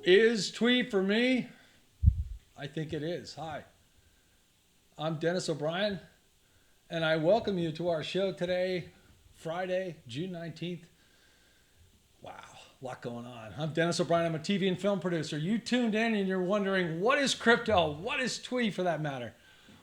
Is TWEE for me? I think it is. Hi, I'm Denis O'Brien, and I welcome you to our show today, Friday, June 19th. Wow, a lot going on. I'm Denis O'Brien. I'm a TV and film producer. You tuned in and you're wondering, what is crypto? What is TWEE for that matter?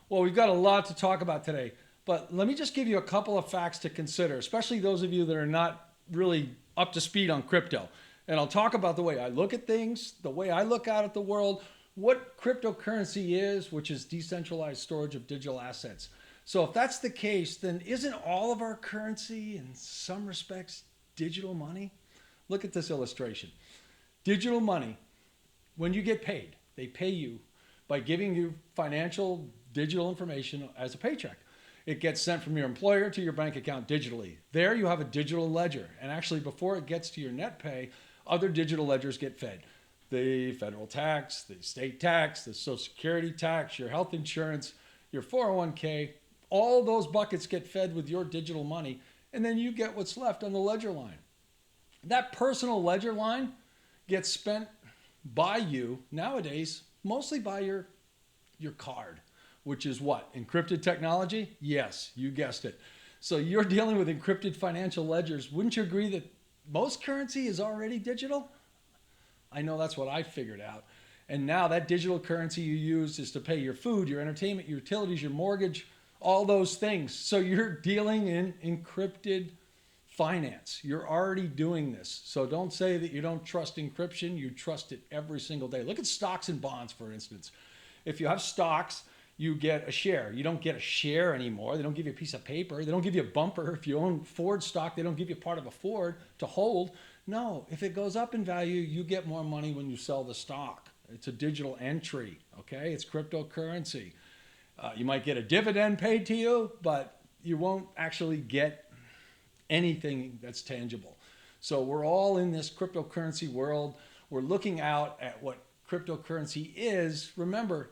Well, we've got a lot to talk about today, but let me just give you a couple of facts to consider, especially those of you that are not really up to speed on crypto. And I'll talk about the way I look at things, the way I look out at the world, what cryptocurrency is, which is decentralized storage of digital assets. So if that's the case, then isn't all of our currency in some respects digital money? Look at this illustration. Digital money, when you get paid, they pay you by giving you financial digital information as a paycheck. It gets sent from your employer to your bank account digitally. There you have a digital ledger. And actually, before it gets to your net pay, other digital ledgers get fed. The federal tax, the state tax, the social security tax, your health insurance, your 401k, all those buckets get fed with your digital money, and then you get what's left on the ledger line. That personal ledger line gets spent by you nowadays, mostly by your card, which is what? Encrypted technology? Yes, you guessed it. So you're dealing with encrypted financial ledgers. Wouldn't you agree that most currency is already digital? I know that's what I figured out. And now that digital currency you use is to pay your food, your entertainment, your utilities, your mortgage, all those things. So you're dealing in encrypted finance. You're already doing this. So don't say that you don't trust encryption. You trust it every single day. Look at stocks and bonds, for instance. If you have stocks, you get a share. You don't get a share anymore. They don't give you a piece of paper. They don't give you a bumper. If you own Ford stock, they don't give you part of a Ford to hold. No, if it goes up in value, you get more money when you sell the stock. It's a digital entry, okay? It's cryptocurrency. You might get a dividend paid to you, but you won't actually get anything that's tangible. So we're all in this cryptocurrency world. We're looking out at what cryptocurrency is. Remember,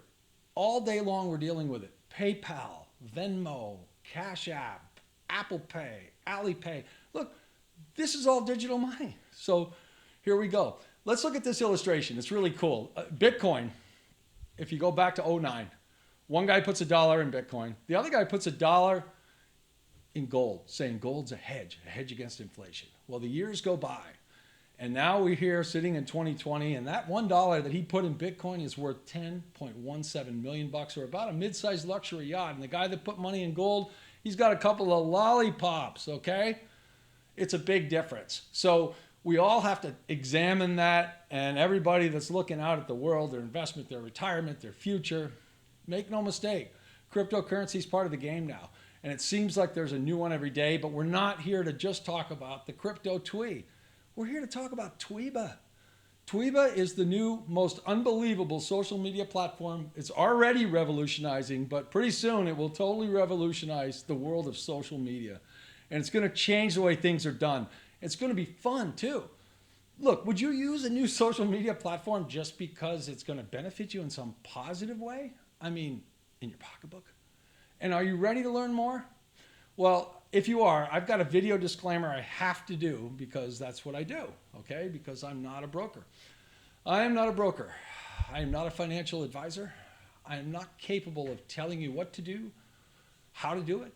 all day long we're dealing with it. PayPal, Venmo, Cash App, Apple Pay, Alipay. Look, this is all digital money. So here we go. Let's look at this illustration. It's really cool. Bitcoin, if you go back to '09, one guy puts $1 in Bitcoin. The other guy puts $1 in gold, saying gold's a hedge against inflation. Well, the years go by. And now we're here sitting in 2020, and that $1 that he put in Bitcoin is worth 10.17 million bucks, or about a mid-sized luxury yacht. And the guy that put money in gold, he's got a couple of lollipops, okay? It's a big difference. So we all have to examine that, and everybody that's looking out at the world, their investment, their retirement, their future, make no mistake, cryptocurrency is part of the game now. And it seems like there's a new one every day, but we're not here to just talk about the crypto TWEE. We're here to talk about Tweebaa. Tweebaa is the new, most unbelievable social media platform. It's already revolutionizing, but pretty soon it will totally revolutionize the world of social media. And it's going to change the way things are done. It's going to be fun too. Look, would you use a new social media platform just because it's going to benefit you in some positive way? I mean, in your pocketbook? And are you ready to learn more? Well, if you are, I've got a video disclaimer I have to do because that's what I do, okay? Because I'm not a broker. I am not a broker. I am not a financial advisor. I am not capable of telling you what to do, how to do it.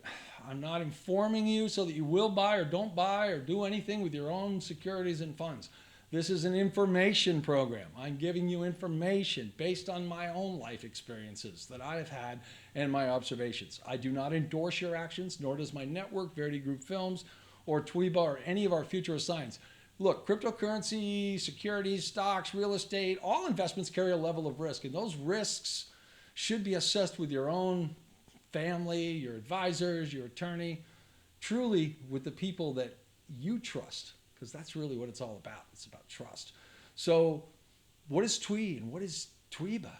I'm not informing you so that you will buy or don't buy or do anything with your own securities and funds. This is an information program. I'm giving you information based on my own life experiences that I have had and my observations. I do not endorse your actions, nor does my network, Verity Group Films, or Tweebaa, or any of our future assigns. Look, cryptocurrency, securities, stocks, real estate, all investments carry a level of risk, and those risks should be assessed with your own family, your advisors, your attorney, truly with the people that you trust. Because that's really what it's all about. It's about trust. So what is TWEE and what is Tweebaa?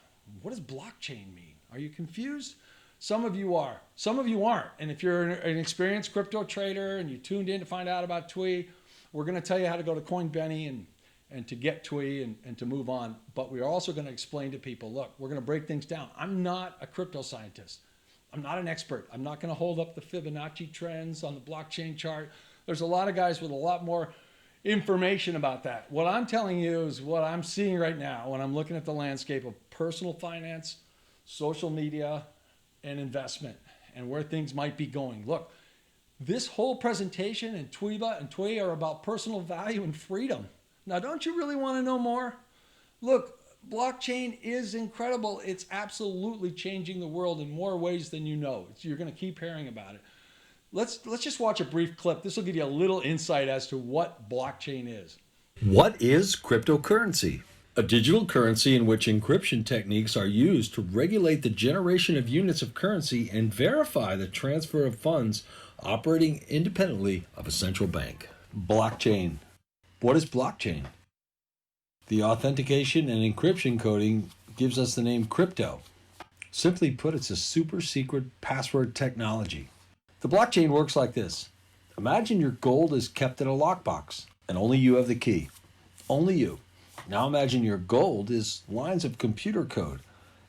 What does blockchain mean? Are you confused? Some of you are. Some of you aren't. And if you're an experienced crypto trader and you tuned in to find out about TWEE, we're going to tell you how to go to Coinbenny and to get TWEE and to move on. But we're also going to explain to people, look, we're going to break things down. I'm not a crypto scientist. I'm not an expert. I'm not going to hold up the Fibonacci trends on the blockchain chart. There's a lot of guys with a lot more information about that. What I'm telling you is what I'm seeing right now when I'm looking at the landscape of personal finance, social media, and investment, and where things might be going. Look, this whole presentation and Tweebaa and TWEE are about personal value and freedom. Now, don't you really want to know more? Look, blockchain is incredible. It's absolutely changing the world in more ways than you know. You're going to keep hearing about it. Let's just watch a brief clip. This will give you a little insight as to what blockchain is. What is cryptocurrency? A digital currency in which encryption techniques are used to regulate the generation of units of currency and verify the transfer of funds operating independently of a central bank. Blockchain. What is blockchain? The authentication and encryption coding gives us the name crypto. Simply put, it's a super secret password technology. The blockchain works like this. Imagine your gold is kept in a lockbox and only you have the key. Only you. Now imagine your gold is lines of computer code.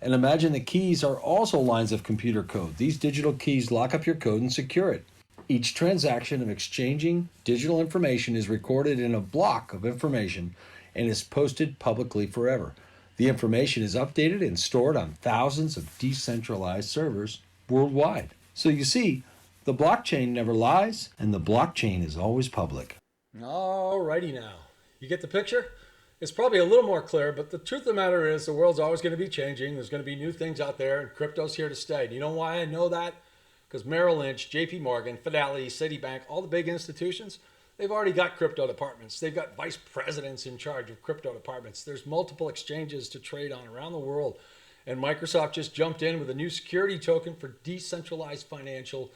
And imagine the keys are also lines of computer code. These digital keys lock up your code and secure it. Each transaction of exchanging digital information is recorded in a block of information and is posted publicly forever. The information is updated and stored on thousands of decentralized servers worldwide. So you see, the blockchain never lies and the blockchain is always public. Alrighty now. You get the picture? It's probably a little more clear, but the truth of the matter is the world's always going to be changing. There's going to be new things out there, and crypto's here to stay. Do you know why I know that? Because Merrill Lynch, JP Morgan, Fidelity, Citibank, all the big institutions, they've already got crypto departments. They've got vice presidents in charge of crypto departments. There's multiple exchanges to trade on around the world. And Microsoft just jumped in with a new security token for decentralized financial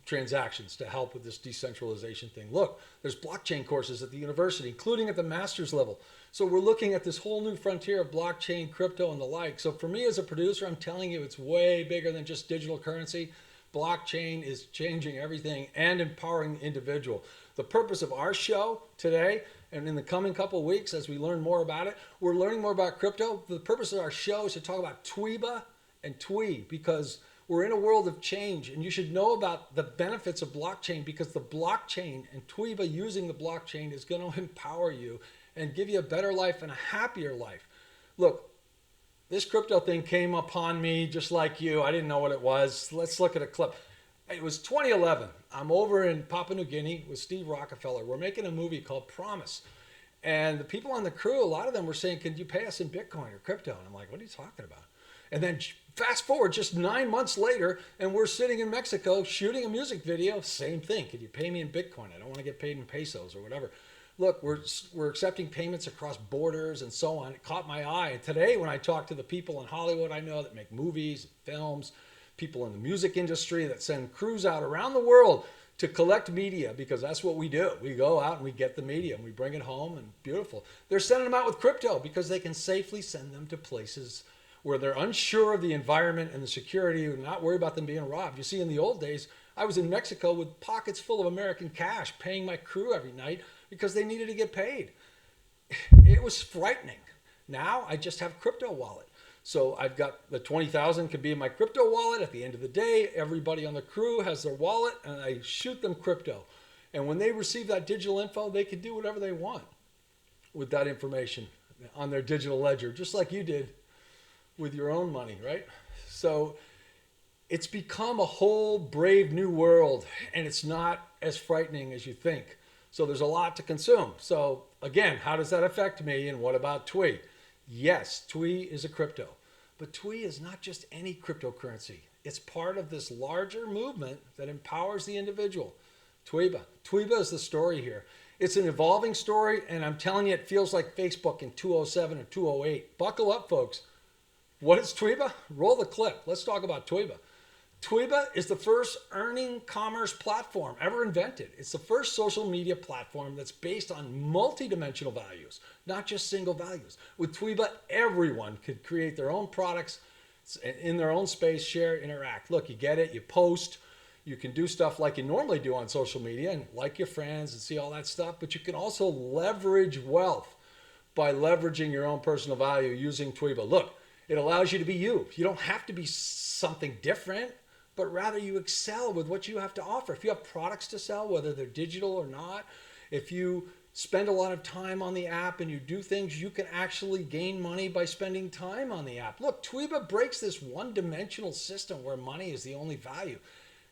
transactions to help with this decentralization thing. Look, there's blockchain courses at the university, including at the master's level. So we're looking at this whole new frontier of blockchain, crypto, and the like. So for me as a producer, I'm telling you, it's way bigger than just digital currency. Blockchain is changing everything and empowering the individual. The purpose of our show today and in the coming couple of weeks as we learn more about it, we're learning more about crypto. The purpose of our show is to talk about Tweebaa and TWEE because we're in a world of change and you should know about the benefits of blockchain because the blockchain and Tweebaa using the blockchain is going to empower you and give you a better life and a happier life. Look, this crypto thing came upon me just like you. I didn't know what it was. Let's look at a clip. It was 2011. I'm over in Papua New Guinea with Steve Rockefeller. We're making a movie called Promise. And the people on the crew, a lot of them were saying, "Can you pay us in Bitcoin or crypto?" And I'm like, "What are you talking about?" And then fast forward just 9 months later, and we're sitting in Mexico shooting a music video. Same thing. "Can you pay me in Bitcoin? I don't want to get paid in pesos or whatever." Look, we're accepting payments across borders and so on. It caught my eye. And today when I talk to the people in Hollywood I know that make movies, films, people in the music industry that send crews out around the world to collect media because that's what we do. We go out and we get the media and we bring it home and beautiful. They're sending them out with crypto because they can safely send them to places where they're unsure of the environment and the security and not worry about them being robbed. You see, in the old days, I was in Mexico with pockets full of American cash paying my crew every night because they needed to get paid. It was frightening. Now I just have crypto wallet. So I've got the 20,000 could be in my crypto wallet. At the end of the day, everybody on the crew has their wallet and I shoot them crypto. And when they receive that digital info, they can do whatever they want with that information on their digital ledger, just like you did with your own money, right? So it's become a whole brave new world and it's not as frightening as you think. So there's a lot to consume. So again, how does that affect me and what about TWEE? Yes, TWEE is a crypto, but TWEE is not just any cryptocurrency. It's part of this larger movement that empowers the individual. Tweebaa. Tweebaa is the story here. It's an evolving story, and I'm telling you, it feels like Facebook in 2007 or 2008. Buckle up, folks. What is Tweebaa? Roll the clip. Let's talk about Tweebaa. Tweebaa is the first earning commerce platform ever invented. It's the first social media platform that's based on multidimensional values, not just single values. With Tweebaa, everyone could create their own products in their own space, share, interact. Look, you get it, you post, you can do stuff like you normally do on social media and like your friends and see all that stuff, but you can also leverage wealth by leveraging your own personal value using Tweebaa. Look, it allows you to be you. You don't have to be something different, but rather you excel with what you have to offer. If you have products to sell, whether they're digital or not, if you spend a lot of time on the app and you do things, you can actually gain money by spending time on the app. Look, Tweebaa breaks this one-dimensional system where money is the only value.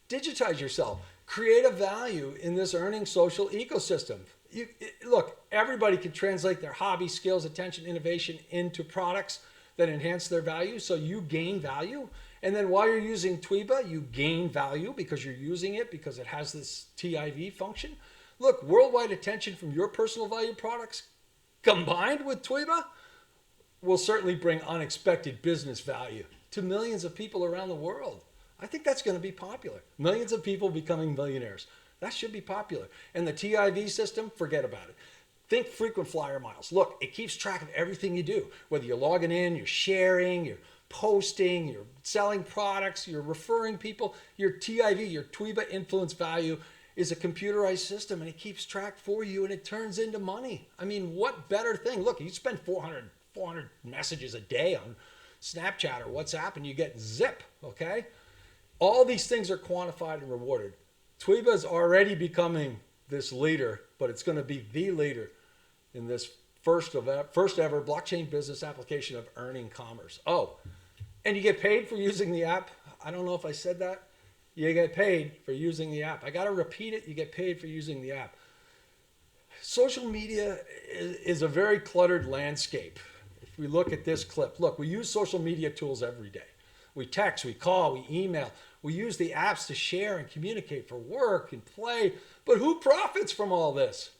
Digitize yourself. Create a value in this earning social ecosystem. Look, everybody can translate their hobby, skills, attention, innovation into products that enhance their value, so you gain value. And then while you're using Tweebaa, you gain value because you're using it because it has this TIV function. Look, worldwide attention from your personal value products combined with Tweebaa will certainly bring unexpected business value to millions of people around the world. I think that's going to be popular. Millions of people becoming millionaires. That should be popular. And the TIV system, forget about it. Think frequent flyer miles. Look, it keeps track of everything you do, whether you're logging in, you're sharing, you're posting, you're selling products, you're referring people. Your TIV, your Tweebaa influence value, is a computerized system, and it keeps track for you, and it turns into money. I mean, what better thing? Look, you spend 400 messages a day on Snapchat or WhatsApp, and you get zip, okay? All these things are quantified and rewarded. Tweebaa is already becoming this leader, but it's going to be the leader in this first ever blockchain business application of earning commerce. Oh, and you get paid for using the app. I don't know if I said that. You get paid for using the app. I got to repeat it. You get paid for using the app. Social media is a very cluttered landscape. If we look at this clip, look, we use social media tools every day. We text, we call, we email. We use the apps to share and communicate for work and play. But who profits from all this?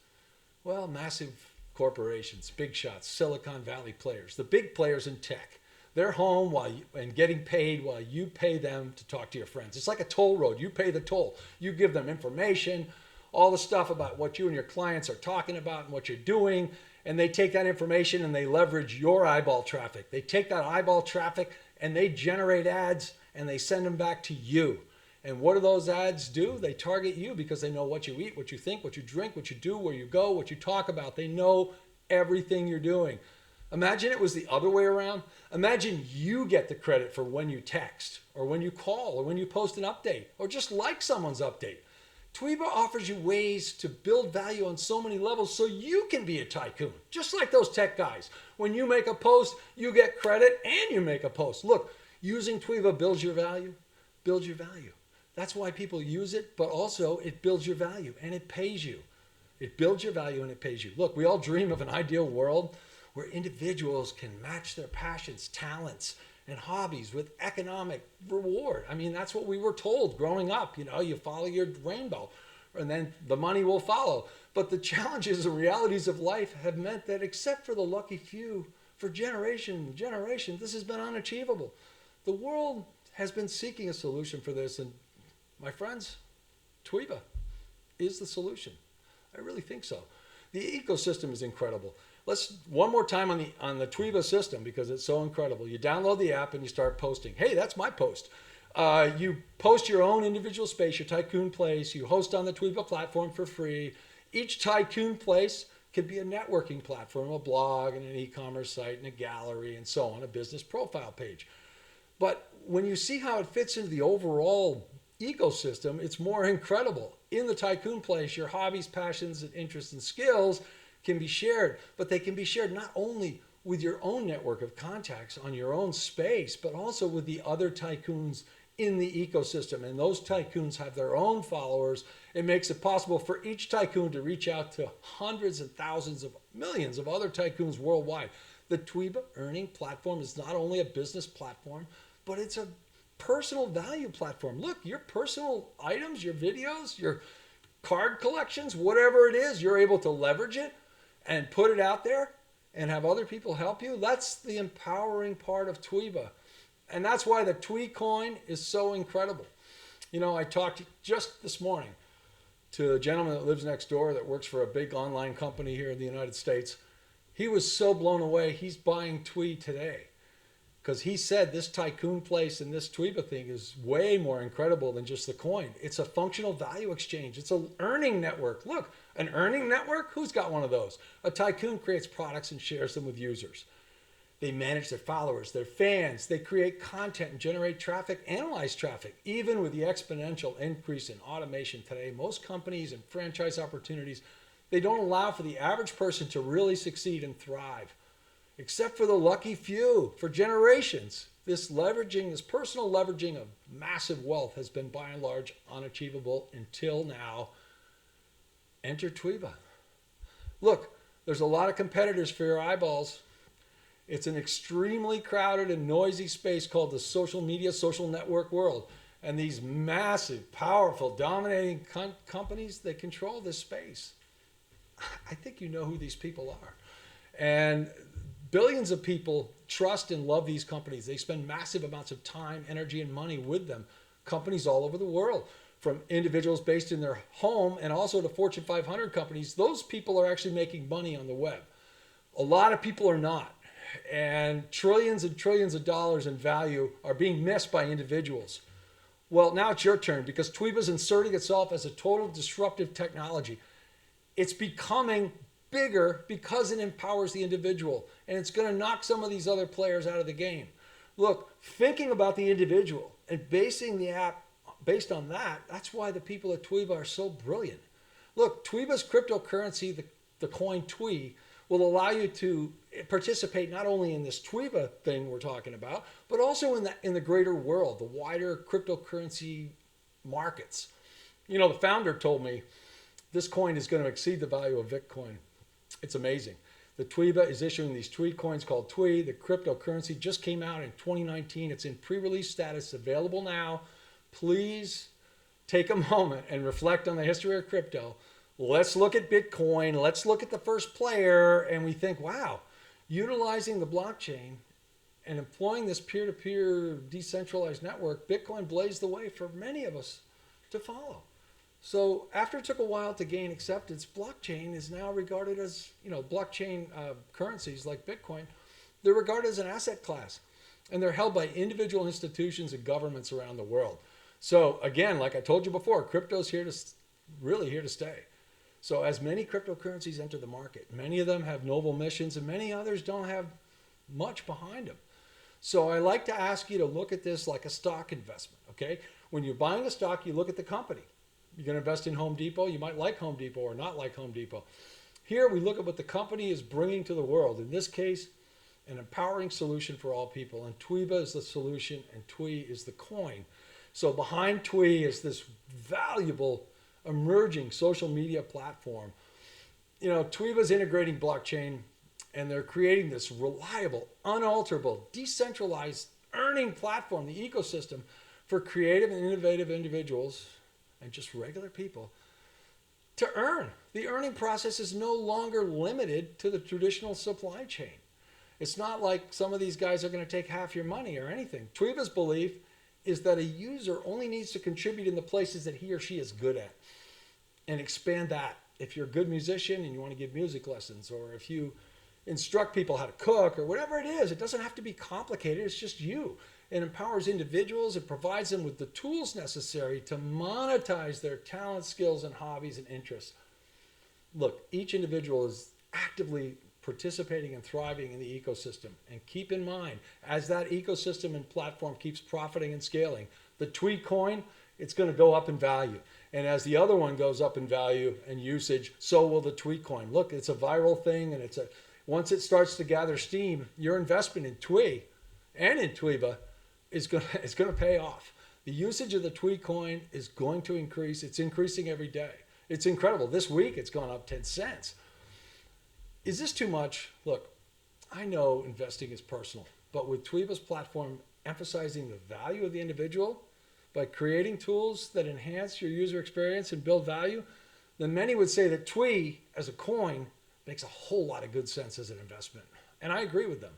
Well, massive corporations, big shots, Silicon Valley players, the big players in tech. They're home and getting paid while you pay them to talk to your friends. It's like a toll road. You pay the toll. You give them information, all the stuff about what you and your clients are talking about and what you're doing, and they take that information and they leverage your eyeball traffic. They take that eyeball traffic and they generate ads and they send them back to you. And what do those ads do? They target you because they know what you eat, what you think, what you drink, what you do, where you go, what you talk about. They know everything you're doing. Imagine it was the other way around. Imagine you get the credit for when you text or when you call or when you post an update or just like someone's update. Tweebaa offers you ways to build value on so many levels so you can be a tycoon, just like those tech guys. When you make a post, you get credit and you make a post. Look, using Tweebaa builds your value, builds your value. That's why people use it, but also it builds your value and it pays you. It builds your value and it pays you. Look, we all dream of an ideal world where individuals can match their passions, talents, and hobbies with economic reward. I mean, that's what we were told growing up. You know, you follow your rainbow and then the money will follow. But the challenges and realities of life have meant that except for the lucky few, for generation to generation, this has been unachievable. The world has been seeking a solution for this, and my friends, Tweebaa is the solution. I really think so. The ecosystem is incredible. Let's one more time on the Tweebaa system because it's so incredible. You download the app and you start posting. Hey, that's my post. You post your own individual space, your tycoon place. You host on the Tweebaa platform for free. Each tycoon place could be a networking platform, a blog, and an e-commerce site, and a gallery, and so on, a business profile page. But when you see how it fits into the overall ecosystem, it's more incredible. In the tycoon place, your hobbies, passions, and interests and skills can be shared, but they can be shared not only with your own network of contacts on your own space, but also with the other tycoons in the ecosystem. And those tycoons have their own followers. It makes it possible for each tycoon to reach out to hundreds and thousands of millions of other tycoons worldwide. The Tweebaa earning platform is not only a business platform, but it's a personal value platform. Look, your personal items, your videos, your card collections, whatever it is, you're able to leverage it and put it out there and have other people help you. That's the empowering part of Tweebaa. And that's why the TWEE coin is so incredible. You know, I talked just this morning to a gentleman that lives next door that works for a big online company here in the United States. He was so blown away, he's buying TWEE today. Because he said this tycoon place and this Tweebaa thing is way more incredible than just the coin. It's a functional value exchange. It's an earning network. Look, an earning network? Who's got one of those? A tycoon creates products and shares them with users. They manage their followers, their fans. They create content and generate traffic, analyze traffic. Even with the exponential increase in automation today, most companies and franchise opportunities, They don't allow for the average person to really succeed and thrive, except for the lucky few for generations. This leveraging, this personal leveraging of massive wealth has been by and large unachievable until now. Enter Tweebaa. Look, there's a lot of competitors for your eyeballs. It's an extremely crowded and noisy space called the social media, social network world. And these massive, powerful, dominating companies, they control this space. I think you know who these people are. And billions of people trust and love these companies. They spend massive amounts of time, energy, and money with them. Companies all over the world, from individuals based in their home and also to Fortune 500 companies. Those people are actually making money on the web. A lot of people are not. And trillions of dollars in value are being missed by individuals. Well, now it's your turn, because Tweebaa's inserting itself as a total disruptive technology. It's becoming bigger because it empowers the individual, and it's going to knock some of these other players out of the game. Look, thinking about the individual and basing the app based on that, that's why the people at Tweebaa are so brilliant. Look, Tweebaa's cryptocurrency, the coin TWEE, will allow you to participate not only in this Tweebaa thing we're talking about, but also in the greater world, the wider cryptocurrency markets. You know, the founder told me this coin is going to exceed the value of Bitcoin. It's amazing. The Tweebaa is issuing these TWEE coins called TWEE. The cryptocurrency just came out in 2019. It's in pre-release status, available now. Please take a moment and reflect on the history of crypto. Let's look at Bitcoin. Let's look at the first player, and we think, wow, utilizing the blockchain and employing this peer-to-peer decentralized network, Bitcoin blazed the way for many of us to follow. So after it took a while to gain acceptance, blockchain is now regarded as, blockchain currencies like Bitcoin, they're regarded as an asset class, and they're held by individual institutions and governments around the world. So again, like I told you before, crypto's really here to stay. So as many cryptocurrencies enter the market, many of them have noble missions and many others don't have much behind them. So I like to ask you to look at this like a stock investment, okay? When you're buying a stock, you look at the company. You're going to invest in Home Depot, you might like Home Depot or not like Home Depot. Here we look at what the company is bringing to the world. In this case, an empowering solution for all people. And Tweebaa is the solution and TWEE is the coin. So behind TWEE is this valuable emerging social media platform. Tweebaa is integrating blockchain, and they're creating this reliable, unalterable, decentralized earning platform, the ecosystem for creative and innovative individuals and just regular people to earn. The earning process is no longer limited to the traditional supply chain. It's not like some of these guys are going to take half your money or anything. Tweebaa's belief is that a user only needs to contribute in the places that he or she is good at and expand that. If you're a good musician and you want to give music lessons, or if you instruct people how to cook or whatever it is, it doesn't have to be complicated. It's just you. It empowers individuals. It provides them with the tools necessary to monetize their talents, skills, and hobbies and interests. Look, each individual is actively participating and thriving in the ecosystem. And keep in mind, as that ecosystem and platform keeps profiting and scaling, the TWEE coin, it's going to go up in value. And as the other one goes up in value and usage, so will the TWEE coin. Look, it's a viral thing, and once it starts to gather steam, your investment in TWEE and in Tweebaa is going to pay off. The usage of the TWEE coin is going to increase. It's increasing every day. It's incredible. This week, it's gone up 10 cents. Is this too much? Look, I know investing is personal, but with Tweebaa's platform emphasizing the value of the individual by creating tools that enhance your user experience and build value, then many would say that TWEE as a coin makes a whole lot of good sense as an investment. And I agree with them.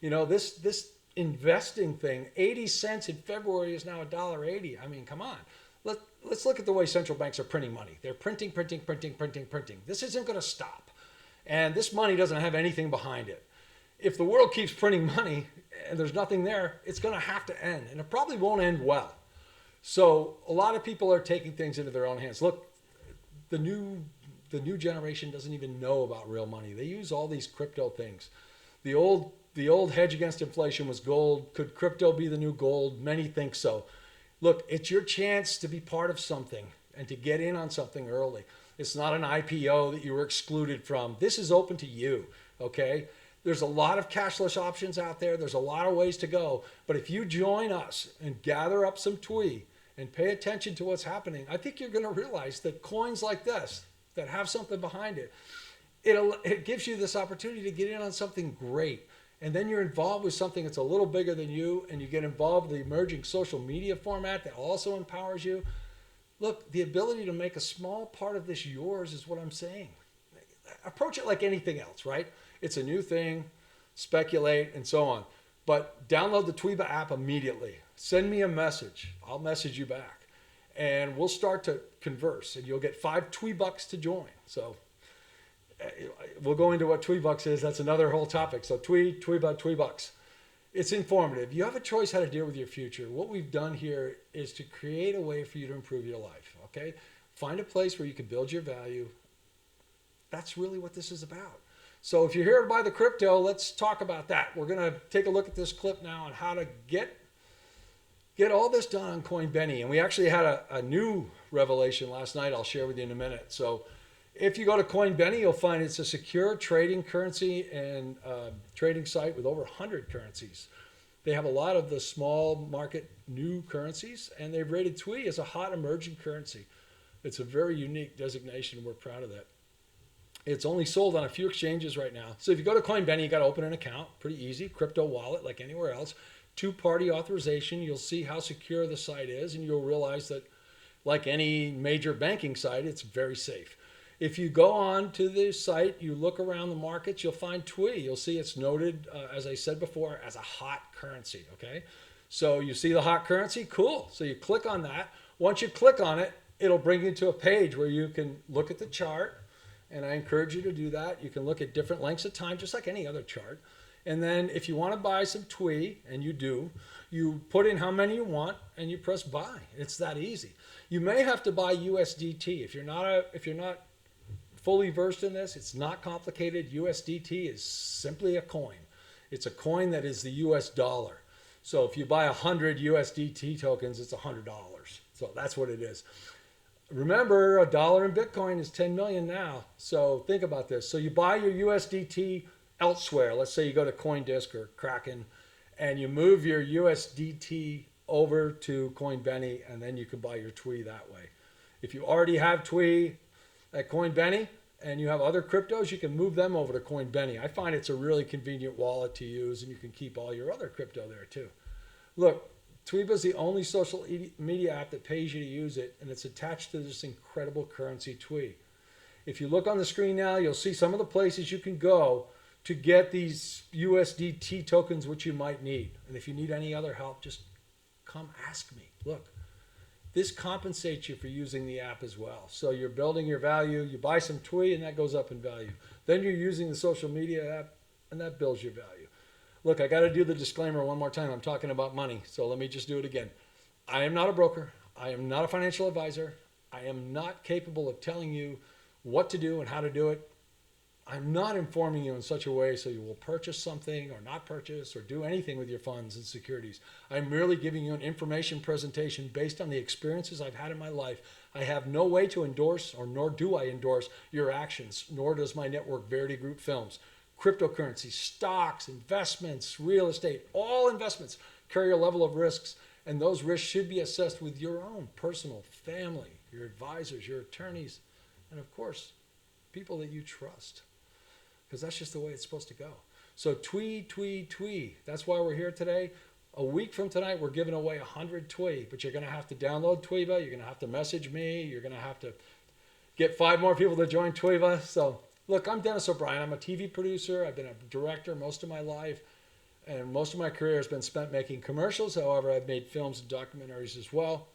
This investing thing, 80 cents in February is now $1.80. I mean, come on. Let's look at the way central banks are printing money. They're printing. This isn't going to stop. And this money doesn't have anything behind it. If the world keeps printing money and there's nothing there, it's going to have to end. And it probably won't end well. So a lot of people are taking things into their own hands. Look, the new generation doesn't even know about real money. They use all these crypto things. The old hedge against inflation was gold. Could crypto be the new gold? Many think so. Look, it's your chance to be part of something and to get in on something early. It's not an IPO that you were excluded from. This is open to you, okay? There's a lot of cashless options out there. There's a lot of ways to go. But if you join us and gather up some TWEE and pay attention to what's happening, I think you're going to realize that coins like this that have something behind it, it gives you this opportunity to get in on something great. And then you're involved with something that's a little bigger than you, and you get involved with the emerging social media format that also empowers you. Look, the ability to make a small part of this yours is what I'm saying. Approach it like anything else, right? It's a new thing, speculate, and so on. But download the Tweebaa app immediately. Send me a message. I'll message you back. And we'll start to converse, and you'll get $5 TWEE to join. So we'll go into what TWEE is. That's another whole topic. So Tweebaa, $2. It's informative. You have a choice how to deal with your future. What we've done here is to create a way for you to improve your life, okay? Find a place where you can build your value. That's really what this is about. So if you're here to buy the crypto, let's talk about that. We're going to take a look at this clip now on how to get all this done on CoinBenny. And we actually had a new revelation last night I'll share with you in a minute. So if you go to CoinBenny, you'll find it's a secure trading currency and trading site with over 100 currencies. They have a lot of the small market new currencies, and they've rated TWEE as a hot emerging currency. It's a very unique designation. We're proud of that. It's only sold on a few exchanges right now. So if you go to CoinBenny, you got to open an account. Pretty easy. Crypto wallet like anywhere else. Two-party authorization. You'll see how secure the site is, and you'll realize that like any major banking site, it's very safe. If you go on to the site, you look around the markets, you'll find TWEE. You'll see it's noted, as I said before, as a hot currency, okay? So you see the hot currency? Cool. So you click on that. Once you click on it, it'll bring you to a page where you can look at the chart, and I encourage you to do that. You can look at different lengths of time, just like any other chart. And then if you want to buy some TWEE, and you do, you put in how many you want, and you press buy. It's that easy. You may have to buy USDT. If you're not fully versed in this, it's not complicated. USDT is simply a coin. It's a coin that is the US dollar. So if you buy 100 USDT tokens, it's $100. So that's what it is. Remember, a dollar in Bitcoin is 10 million now. So think about this. So you buy your USDT elsewhere. Let's say you go to CoinDisk or Kraken, and you move your USDT over to CoinBenny, and then you can buy your TWEE that way. If you already have TWEE at CoinBenny and you have other cryptos, you can move them over to CoinBenny. I find it's a really convenient wallet to use, and you can keep all your other crypto there too. Look, Tweebaa is the only social media app that pays you to use it, and it's attached to this incredible currency TWEE. If you look on the screen now, you'll see some of the places you can go to get these USDT tokens, which you might need. And if you need any other help, just come ask me. Look, this compensates you for using the app as well. So you're building your value. You buy some TWEE, and that goes up in value. Then you're using the social media app, and that builds your value. Look, I got to do the disclaimer one more time. I'm talking about money, so let me just do it again. I am not a broker. I am not a financial advisor. I am not capable of telling you what to do and how to do it. I'm not informing you in such a way so you will purchase something or not purchase or do anything with your funds and securities. I'm merely giving you an information presentation based on the experiences I've had in my life. I have no way to endorse, or nor do I endorse, your actions, nor does my network, Verity Group Films. Cryptocurrency, stocks, investments, real estate, all investments carry a level of risks, and those risks should be assessed with your own personal family, your advisors, your attorneys, and of course, people that you trust, because that's just the way it's supposed to go. So TWEE, TWEE, TWEE. That's why we're here today. A week from tonight, we're giving away 100 TWEE, but you're going to have to download Tweebaa. You're going to have to message me. You're going to have to get 5 more people to join Tweebaa. So look, I'm Denis O'Brien. I'm a TV producer. I've been a director most of my life, and most of my career has been spent making commercials. However, I've made films and documentaries as well.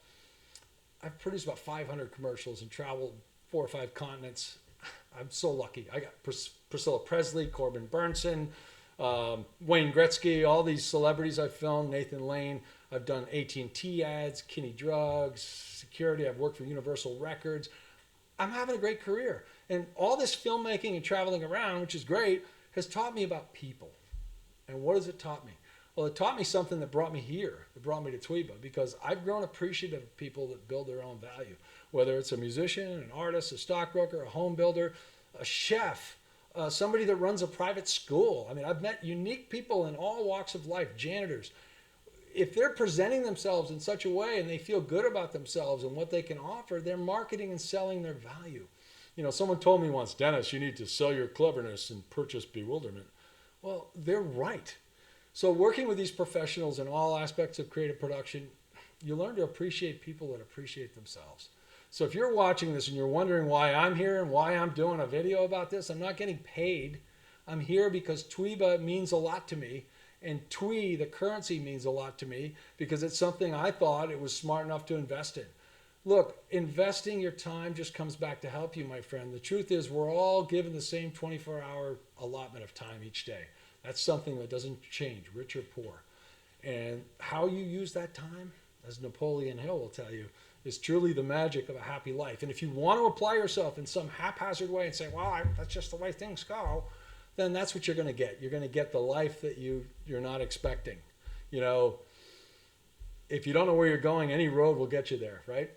I've produced about 500 commercials and traveled 4 or 5 continents. I'm so lucky. I got Priscilla Presley, Corbin Burnson, Wayne Gretzky, all these celebrities I've filmed, Nathan Lane. I've done AT&T ads, Kinney Drugs, security. I've worked for Universal Records. I'm having a great career. And all this filmmaking and traveling around, which is great, has taught me about people. And what has it taught me? Well, it taught me something that brought me here. It brought me to Tweebaa because I've grown appreciative of people that build their own value, whether it's a musician, an artist, a stockbroker, a home builder, a chef, somebody that runs a private school. I mean, I've met unique people in all walks of life, janitors. If they're presenting themselves in such a way and they feel good about themselves and what they can offer, they're marketing and selling their value. You know, someone told me once, Dennis, you need to sell your cleverness and purchase bewilderment. Well, they're right. So working with these professionals in all aspects of creative production, you learn to appreciate people that appreciate themselves. So if you're watching this and you're wondering why I'm here and why I'm doing a video about this, I'm not getting paid. I'm here because Tweebaa means a lot to me. And TWEE, the currency, means a lot to me because it's something I thought it was smart enough to invest in. Look, investing your time just comes back to help you, my friend. The truth is we're all given the same 24-hour allotment of time each day. That's something that doesn't change, rich or poor. And how you use that time, as Napoleon Hill will tell you, is truly the magic of a happy life. And if you want to apply yourself in some haphazard way and say, well, that's just the way things go, then that's what you're going to get. You're going to get the life that you're not expecting. You know, if you don't know where you're going, any road will get you there, right?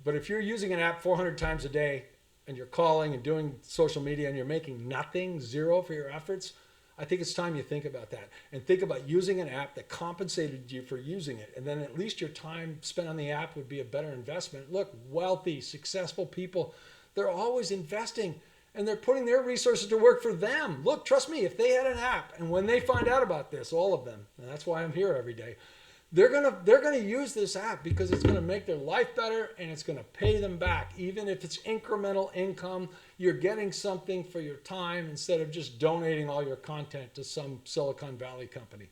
But if you're using an app 400 times a day and you're calling and doing social media and you're making nothing, zero for your efforts, I think it's time you think about that and think about using an app that compensated you for using it. And then at least your time spent on the app would be a better investment. Look, wealthy, successful people, they're always investing and they're putting their resources to work for them. Look, trust me, if they had an app and when they find out about this, all of them, and that's why I'm here every day, they're gonna use this app because it's gonna make their life better and it's gonna pay them back. Even if it's incremental income, you're getting something for your time instead of just donating all your content to some Silicon Valley company.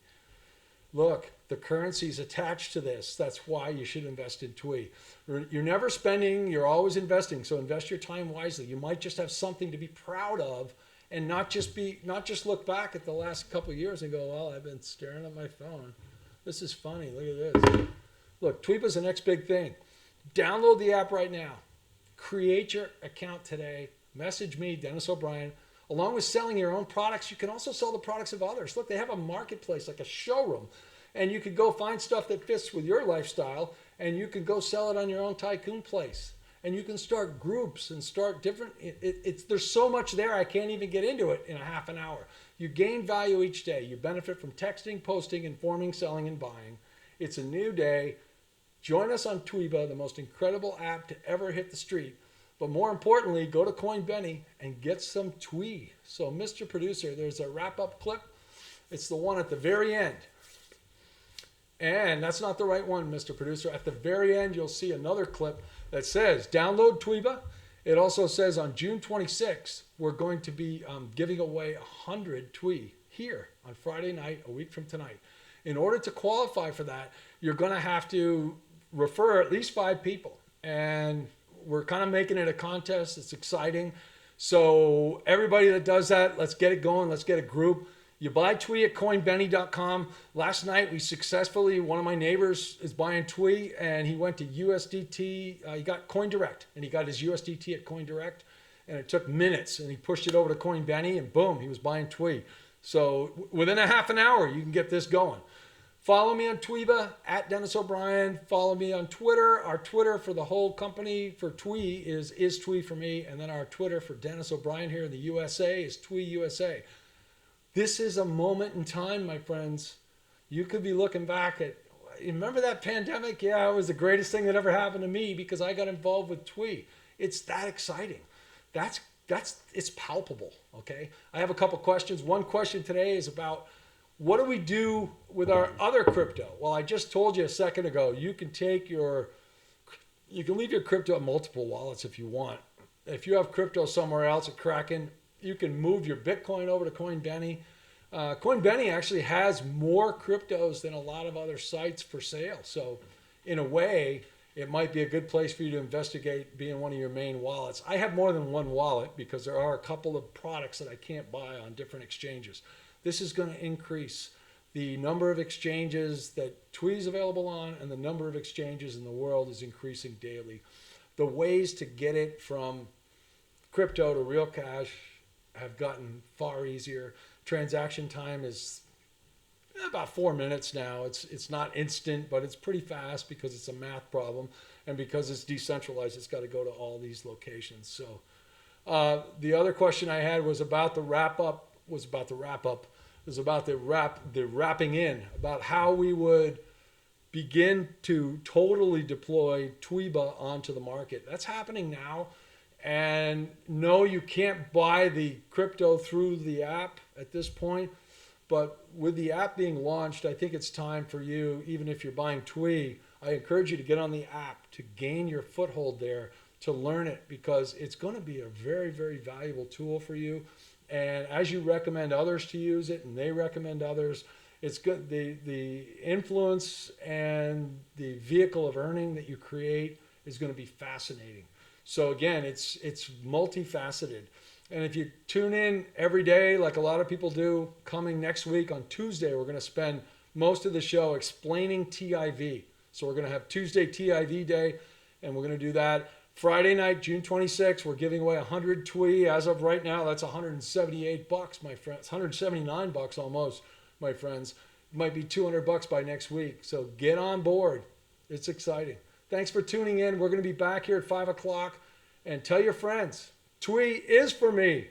Look, the currency's attached to this. That's why you should invest in TWEE. You're never spending, you're always investing. So invest your time wisely. You might just have something to be proud of and not just look back at the last couple of years and go, well, I've been staring at my phone. This is funny. Look at this. Look, Tweebaa's the next big thing. Download the app right now. Create your account today. Message me, Denis O'Brien. Along with selling your own products, you can also sell the products of others. Look, they have a marketplace, like a showroom. And you could go find stuff that fits with your lifestyle, and you can go sell it on your own tycoon place. And you can start groups and start different. There's so much there, I can't even get into it in a half an hour. You gain value each day. You benefit from texting, posting, informing, selling, and buying. It's a new day. Join us on Tweebaa, the most incredible app to ever hit the street. But more importantly, go to CoinBenny and get some TWEE. So, Mr. Producer, there's a wrap-up clip. It's the one at the very end. And that's not the right one, Mr. Producer. At the very end, you'll see another clip that says, download Tweebaa. It also says on June 26th, we're going to be giving away 100 TWEE here on Friday night, a week from tonight. In order to qualify for that, you're going to have to refer at least 5 people. And we're kind of making it a contest. It's exciting. So everybody that does that, let's get it going. Let's get a group. You buy TWEE at coinbenny.com. Last night, we successfully, one of my neighbors is buying TWEE, and he went to USDT. He got CoinDirect, and he got his USDT at CoinDirect, and it took minutes, and he pushed it over to CoinBenny, and boom, he was buying TWEE. So within a half an hour, you can get this going. Follow me on Tweebaa, at Denis O'Brien. Follow me on Twitter. Our Twitter for the whole company for TWEE is TWEE for me, and then our Twitter for Denis O'Brien here in the USA is TWEE USA. This is a moment in time, my friends. You could be looking back at, remember that pandemic? Yeah, it was the greatest thing that ever happened to me because I got involved with TWEE. It's that exciting. It's palpable, okay? I have a couple questions. One question today is about what do we do with our other crypto? Well, I just told you a second ago, you can leave your crypto at multiple wallets if you want. If you have crypto somewhere else at Kraken, you can move your Bitcoin over to CoinBenny. CoinBenny actually has more cryptos than a lot of other sites for sale. So in a way, it might be a good place for you to investigate being one of your main wallets. I have more than one wallet because there are a couple of products that I can't buy on different exchanges. This is going to increase the number of exchanges that TWEE is available on, and the number of exchanges in the world is increasing daily. The ways to get it from crypto to real cash have gotten far easier. Transaction time is about 4 minutes now. It's not instant, but it's pretty fast because it's a math problem, and because it's decentralized, it's got to go to all these locations. So the other question I had was about the wrap up. Was about the wrap up. It was about the wrapping in, about how we would begin to totally deploy Tweebaa onto the market. That's happening now. And no, you can't buy the crypto through the app at this point. But with the app being launched, I think it's time for you, even if you're buying TWEE, I encourage you to get on the app to gain your foothold there, to learn it, because it's going to be a very, very valuable tool for you. And as you recommend others to use it and they recommend others, it's good. The influence and the vehicle of earning that you create is going to be fascinating. So again, it's multifaceted. And if you tune in every day, like a lot of people do, coming next week on Tuesday, we're going to spend most of the show explaining TIV. So we're going to have Tuesday TIV day, and we're going to do that. Friday night, June 26th, we're giving away 100 TWEE. As of right now, that's $178, my friends. $179 almost, my friends. It might be $200 by next week. So get on board. It's exciting. Thanks for tuning in. We're going to be back here at 5 o'clock. And tell your friends, TWEE is for me.